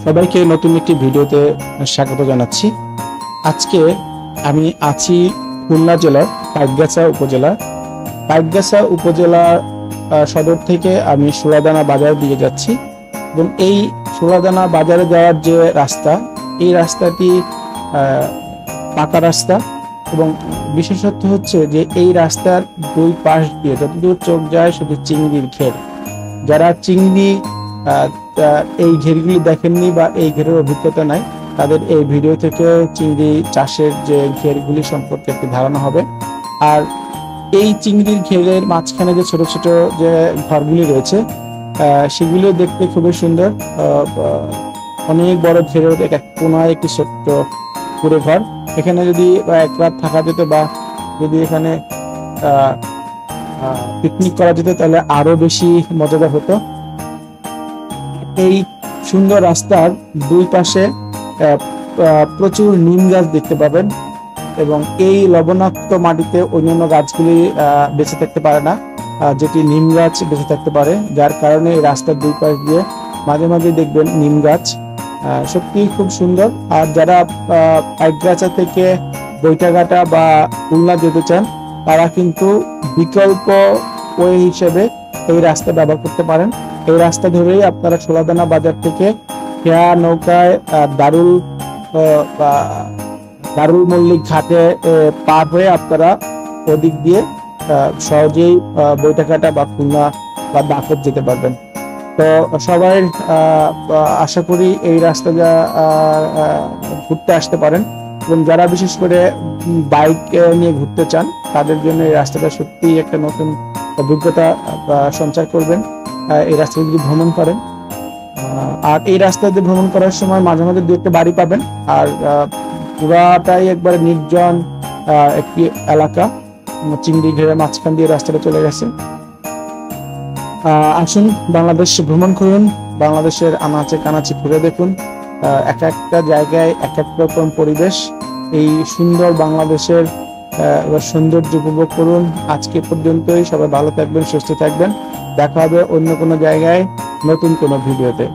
সবাইকে নতুন একটি ভিডিওতে স্বাগত জানাচ্ছি। আজকে আমি আছি খুলনা জেলার পাইকগাছা উপজেলার সদর থেকে আমি সোলাদানা বাজার দিয়ে যাচ্ছি এবং এই সোলাদানা বাজারে যাওয়ার যে রাস্তা, এই রাস্তাটি পাকা রাস্তা এবং বিশেষত্ব হচ্ছে যে এই রাস্তার দুই পাশ দিয়ে যতদূর চোখ যায় শুধু চিংড়ির ঘের। যারা চিংড়ি এই ঘেরগুলি দেখেননি বা এই ঘেরের অভিজ্ঞতা নাই, তাদের এই ভিডিও থেকে চিংড়ি চাষের যে ঘেরগুলি সম্পর্কে একটি ধারণা হবে। আর এই চিংড়ির ঘেরের মাঝখানে যে ছোট ছোট যে ঘরগুলি রয়েছে সেগুলো দেখতে খুবই সুন্দর। অনেক বড় ঘেরের এক কোনায় একটি ছোট্ট কুড়ে ঘর। এখানে যদি এক রাত থাকা যেত বা যদি এখানে পিকনিক করা যেত তাহলে আরো বেশি মজাদার হতো। এই সুন্দর রাস্তার দুই পাশে প্রচুর নিম গাছ দেখতে পাবেন এবং এই লবণাক্ত মাটিতে অন্যান্য গাছগুলি বেঁচে থাকতে পারে না, যেটি নিম গাছ বেঁচে থাকতে পারে, যার কারণে এই রাস্তার দুই পাশ দিয়ে মাঝে মাঝে দেখবেন নিম গাছ। সত্যি খুব সুন্দর। আর যারা পাইকগাছা থেকে বৈঠাঘাটা বা খুলনা যেতে চান তারা কিন্তু বিকল্প ওয়ে হিসেবে এই রাস্তা ব্যবহার করতে পারেন। এই রাস্তা ধরেই আপনারা সোলাদানা বাজার থেকে খেয়া নৌকায় দারুল মল্লিক ঘাটে পার হয়ে আপনারা ওদিক দিয়ে সহজেই বৈঠাঘাটা বা খুলনা বা দাপট যেতে পারবেন। তো সবাই আশা করি এই রাস্তা ঘুরতে আসতে পারেন এবং যারা বিশেষ করে বাইক নিয়ে ঘুরতে চান তাদের জন্য এই রাস্তাটা সত্যি একটা নতুন অভিজ্ঞতা সঞ্চার করবেন এই রাস্তা যদি ভ্রমণ করেন। আর এই রাস্তা দিয়ে ভ্রমণ করার সময় মাঝে মাঝে দু একটা বাড়ি পাবেন। আর পুরাটাই একবারে নির্জন একটি এলাকা, চিংড়ি ঘেরের মাঝখান দিয়ে রাস্তাটা চলে গেছে। আসুন বাংলাদেশ ভ্রমণ করুন, বাংলাদেশের আনাচে কানাচে ঘুরে দেখুন। এক একটা জায়গায় এক এক রকম পরিবেশ। এই সুন্দর বাংলাদেশের সৌন্দর্য উপভোগ করুন। আজকে পর্যন্তই। সবাই ভালো থাকবেন, সুস্থ থাকবেন। দেখা হবে অন্য কোনো জায়গায় নতুন কোনো ভিডিওতে।